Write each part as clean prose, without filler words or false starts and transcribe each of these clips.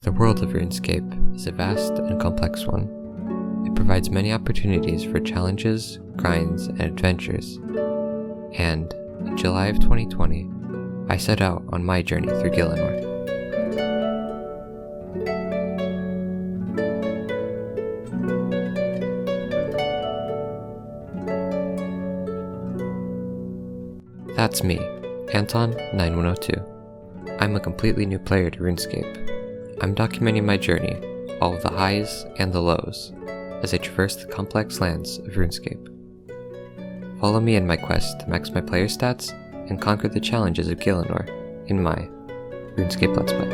The world of RuneScape is a vast and complex one. It provides many opportunities for challenges, grinds, and adventures. And in July of 2020, I set out on my journey through Gielinor. That's me, Anton9102. I'm a completely new player to RuneScape. I'm documenting my journey, all of the highs and the lows, as I traverse the complex lands of RuneScape. Follow me in my quest to max my player stats and conquer the challenges of Gielinor in my RuneScape Let's Play.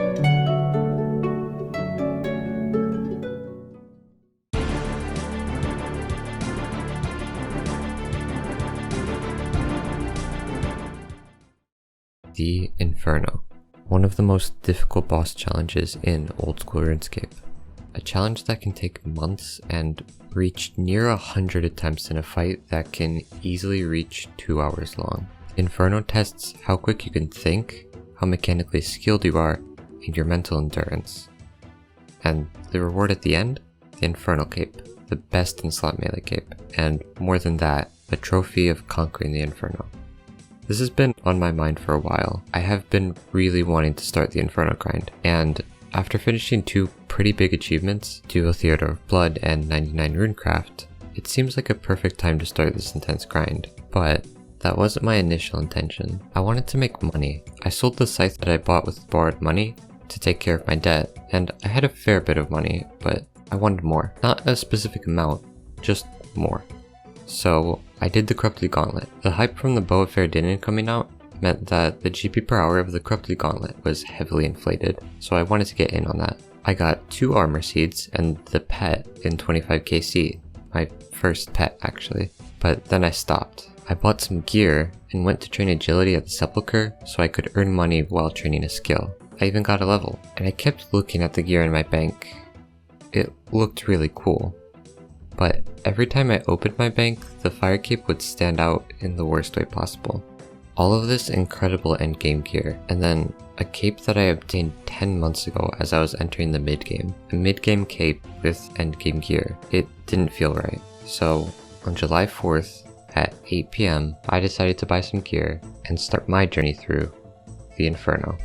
The Inferno, one of the most difficult boss challenges in old school RuneScape. A challenge that can take months and reach near 100 attempts in a fight that can easily reach 2 hours long. Inferno tests how quick you can think, how mechanically skilled you are, and your mental endurance. And the reward at the end? The Infernal Cape, the best in slot melee cape, and more than that, a trophy of conquering the Inferno. This has been on my mind for a while. I have been really wanting to start the Inferno grind, and after finishing 2 pretty big achievements, Duo Theater of Blood and 99 Runecraft, it seems like a perfect time to start this intense grind. But that wasn't my initial intention. I wanted to make money. I sold the scythe that I bought with borrowed money to take care of my debt, and I had a fair bit of money, but I wanted more. Not a specific amount, just more. So I did the Corruptly Gauntlet. The hype from the Bow of Faerdinin coming out meant that the GP per hour of the Corruptly Gauntlet was heavily inflated, so I wanted to get in on that. I got 2 armor seeds and the pet in 25kc, my first pet actually, but then I stopped. I bought some gear and went to train agility at the Sepulchre so I could earn money while training a skill. I even got a level, and I kept looking at the gear in my bank. It looked really cool. But every time I opened my bank, the fire cape would stand out in the worst way possible. All of this incredible endgame gear, and then a cape that I obtained 10 months ago as I was entering the mid-game. A mid-game cape with endgame gear. It didn't feel right. So on July 4th at 8 PM, I decided to buy some gear and start my journey through the Inferno.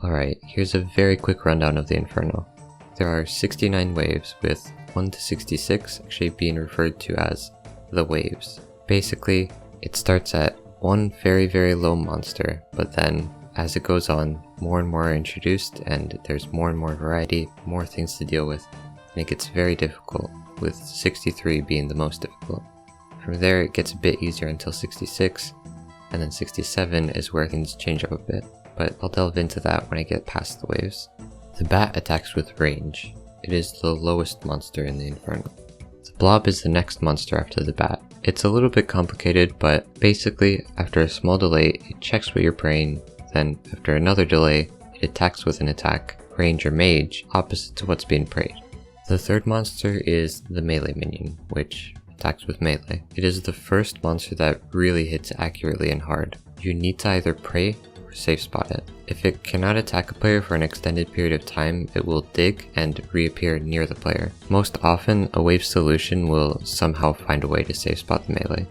Alright, here's a very quick rundown of the Inferno. There are 69 waves, with 1 to 66 actually being referred to as the waves. Basically, it starts at one very low monster, but then as it goes on, more and more are introduced and there's more and more variety, more things to deal with, and it gets very difficult, with 63 being the most difficult. From there it gets a bit easier until 66, and then 67 is where things change up a bit. But I'll delve into that when I get past the waves. The bat attacks with range. It is the lowest monster in the Inferno. The blob is the next monster after the bat. It's a little bit complicated, but basically after a small delay it checks what you're praying, then after another delay it attacks with an attack, range or mage, opposite to what's being prayed. The third monster is the melee minion, which attacks with melee. It is the first monster that really hits accurately and hard. You need to either pray safe spot it. If it cannot attack a player for an extended period of time, it will dig and reappear near the player. Most often, a wave solution will somehow find a way to safe spot the melee.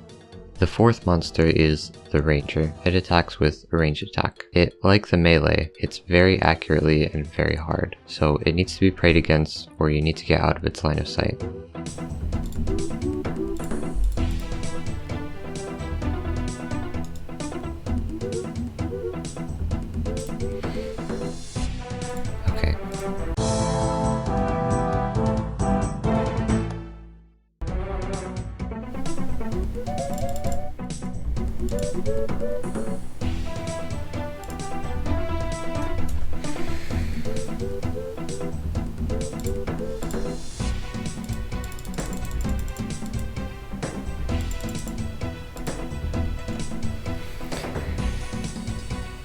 The fourth monster is the Ranger. It attacks with a ranged attack. It, like the melee, hits very accurately and very hard, so it needs to be prayed against or you need to get out of its line of sight.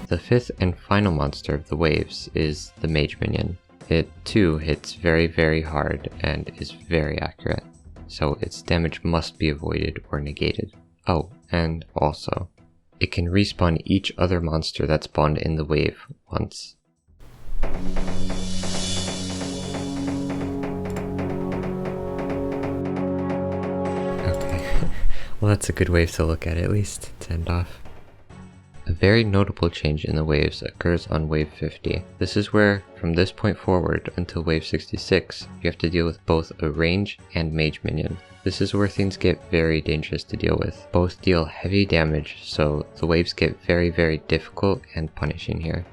The fifth and final monster of the waves is the Mage Minion. It too hits very hard and is very accurate, so its damage must be avoided or negated. Oh, and also, it can respawn each other monster that spawned in the wave once. Okay, well that's a good wave to look at least, to end off. A very notable change in the waves occurs on wave 50. This is where, from this point forward until wave 66, you have to deal with both a range and mage minion. This is where things get very dangerous to deal with. Both deal heavy damage, so the waves get very difficult and punishing here.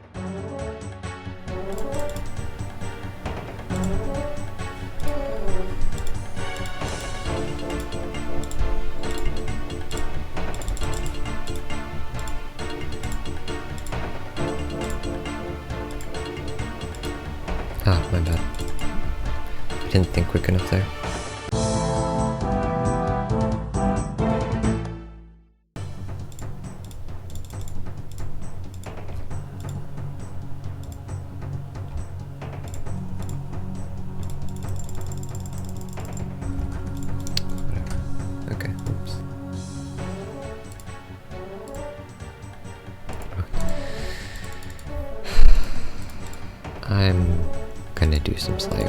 Ah, my bad. I didn't think quick enough there. Okay, oops. I'm gonna do some Slayer.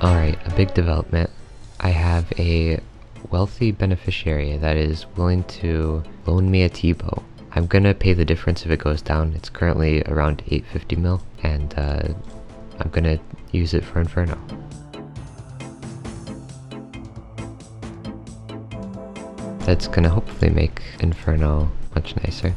Alright, a big development. I have a wealthy beneficiary that is willing to loan me a T-bow. I'm gonna pay the difference if it goes down. It's currently around 850 mil, and I'm gonna use it for Inferno. That's gonna hopefully make Inferno much nicer.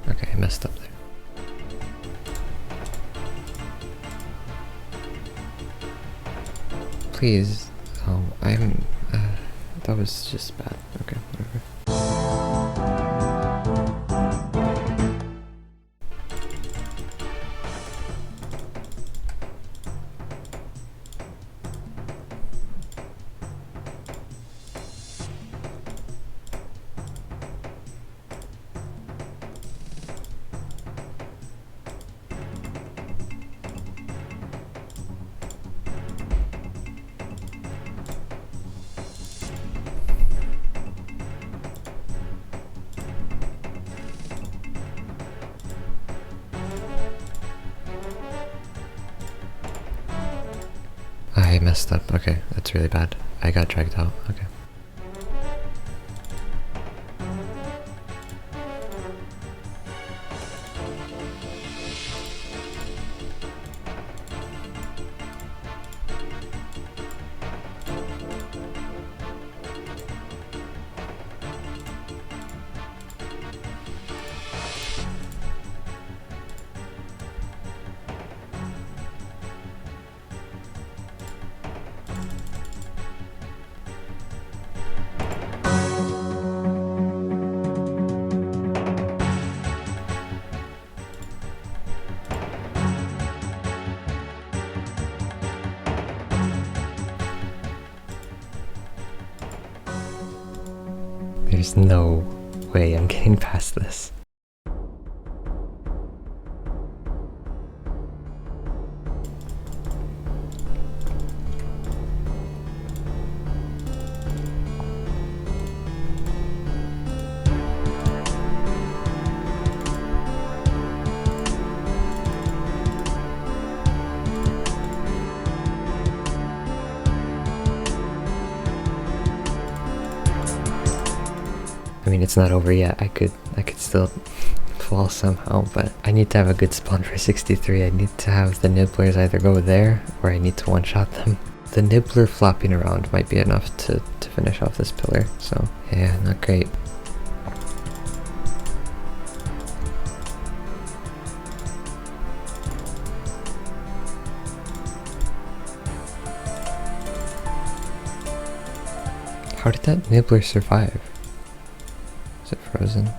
Okay, I messed up there. Please. Oh, that was just bad. Okay, whatever. I messed up. Okay, that's really bad. I got dragged out. Okay. There's no way I'm getting past this. I mean, it's not over yet. I could still fall somehow, but I need to have a good spawn for 63. I need to have the nibblers either go there, or I need to one-shot them. The nibbler flopping around might be enough to finish off this pillar, so yeah, not great. How did that nibbler survive? Is it frozen?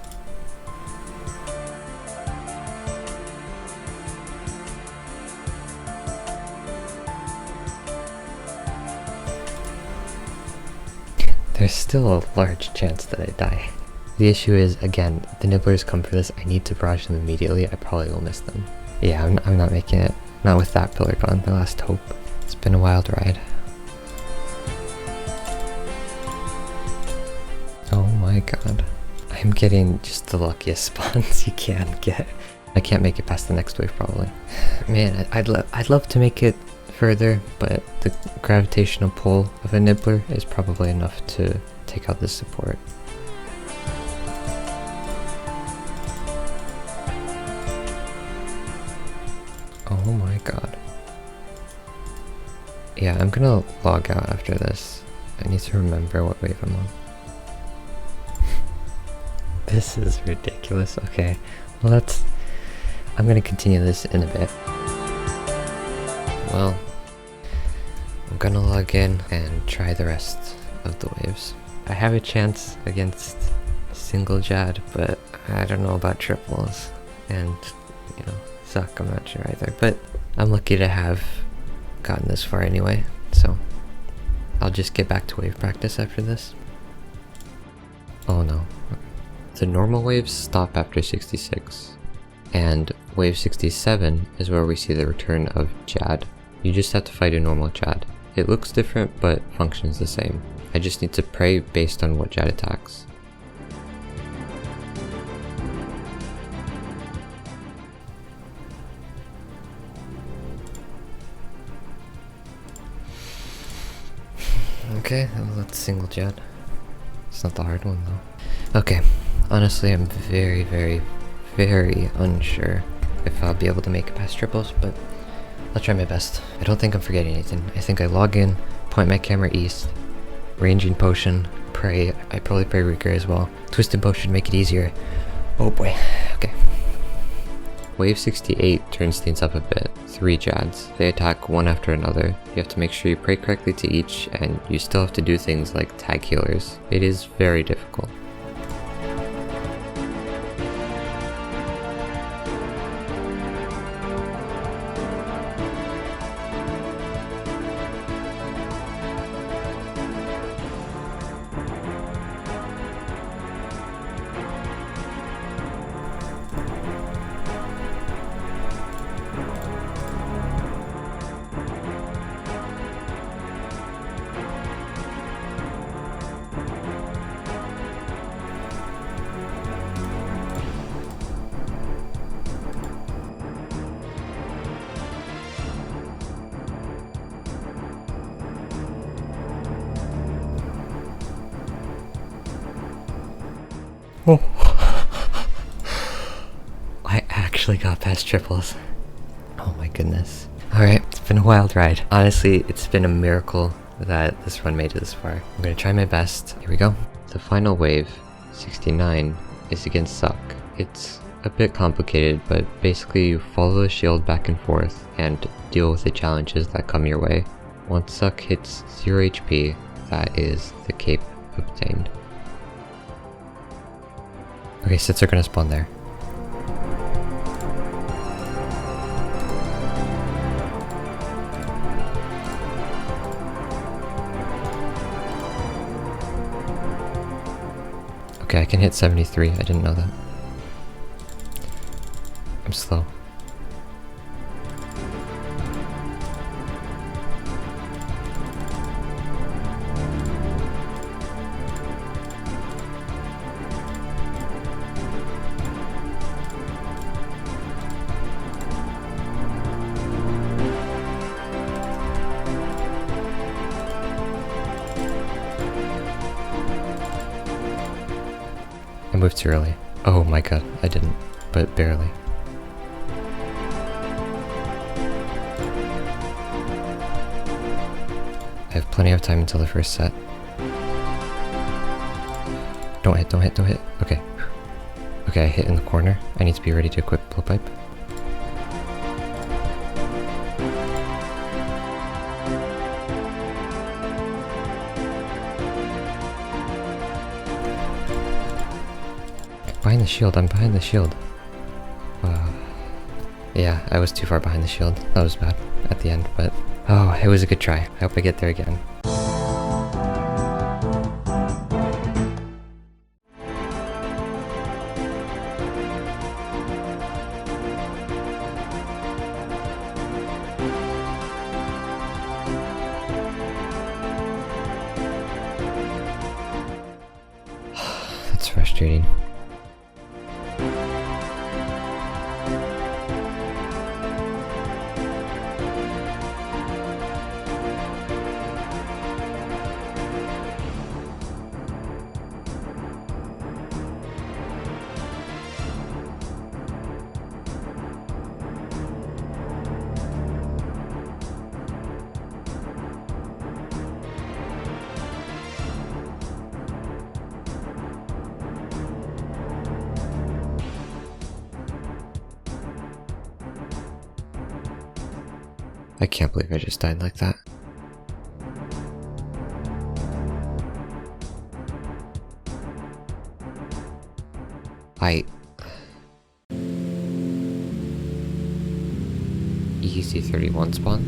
there's still a large chance that I die. The issue is, again, the nibblers come for this. I need to barrage them immediately. I probably will miss them. Yeah, I'm not making it. Not with that pillar gone, my last hope. It's been a wild ride. Oh my god. I'm getting just the luckiest spawns you can get. I can't make it past the next wave probably. Man, I'd love to make it further, but the gravitational pull of a nibbler is probably enough to take out this support. Oh my god. Yeah, I'm gonna log out after this. I need to remember what wave I'm on. This is ridiculous. Okay, well I'm gonna continue this in a bit. Well, I'm gonna log in and try the rest of the waves. I have a chance against single Tzhaar, but I don't know about triples. And, you know, suck, I'm not sure either. But I'm lucky to have gotten this far anyway, so I'll just get back to wave practice after this. Oh no. The normal waves stop after 66, and wave 67 is where we see the return of Tzhaar. You just have to fight a normal Tzhaar. It looks different, but functions the same. I just need to pray based on what Tzhaar attacks. Okay, well, that's single Tzhaar. It's not the hard one though. Okay, honestly I'm very, very, very unsure if I'll be able to make it past triples, but I'll try my best. I don't think I'm forgetting anything. I think I log in, point my camera east, ranging potion, pray. I probably pray Reeker as well. Twisted potion, make it easier. Oh boy, okay. Wave 68 turns things up a bit. 3 Tzhaars. They attack one after another. You have to make sure you pray correctly to each, and you still have to do things like tag healers. It is very difficult. Oh. I actually got past triples. Oh my goodness. Alright, it's been a wild ride. Honestly, it's been a miracle that this run made it this far. I'm gonna try my best. Here we go. The final wave, 69, is against Suck. It's a bit complicated, but basically you follow the shield back and forth and deal with the challenges that come your way. Once Suck hits 0 HP, that is the cape obtained. Okay, sits are gonna spawn there. Okay, I can hit 73, I didn't know that. I'm slow. I moved too early. Oh my god, I didn't, but barely. I have plenty of time until the first set. Don't hit, don't hit, don't hit. Okay. Okay, I hit in the corner. I need to be ready to equip blowpipe. Behind the shield, I'm behind the shield. Yeah, I was too far behind the shield. That was bad at the end, but oh, it was a good try. I hope I get there again. frustrating. I can't believe I just died like that. Easy 31 spawn.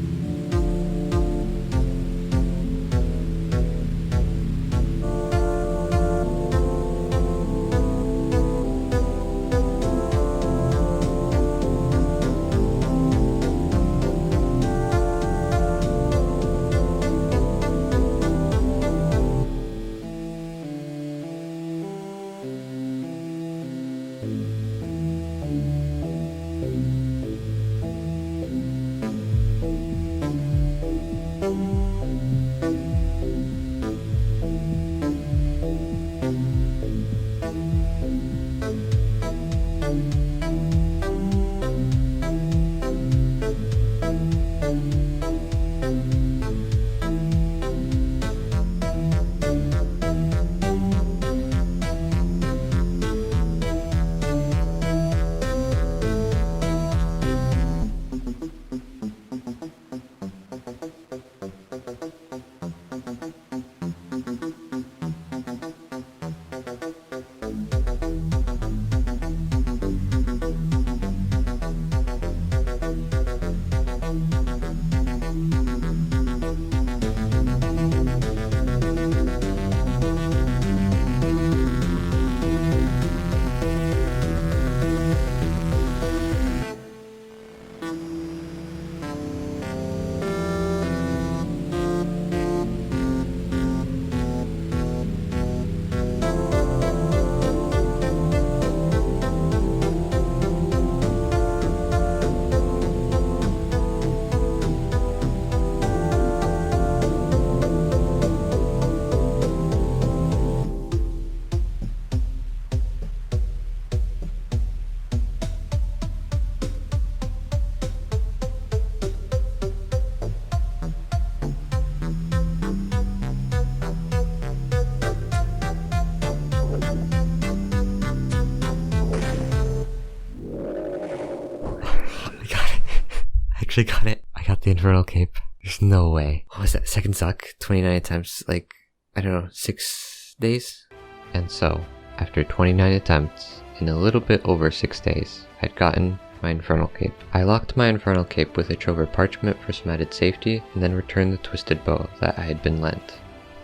Actually got it. I got the Infernal Cape. There's no way. What was that? Second suck? 29 attempts, like, I don't know, 6 days? And so, after 29 attempts, in a little bit over 6 days, I'd gotten my Infernal Cape. I locked my Infernal Cape with a trove of parchment for some added safety, and then returned the twisted bow that I had been lent.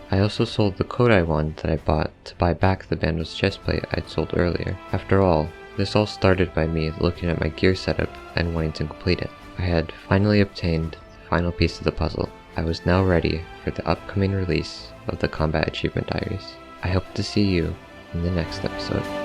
I also sold the Kodai one that I bought to buy back the Bandos chestplate I'd sold earlier. After all, this all started by me looking at my gear setup and wanting to complete it. I had finally obtained the final piece of the puzzle. I was now ready for the upcoming release of the Combat Achievement Diaries. I hope to see you in the next episode.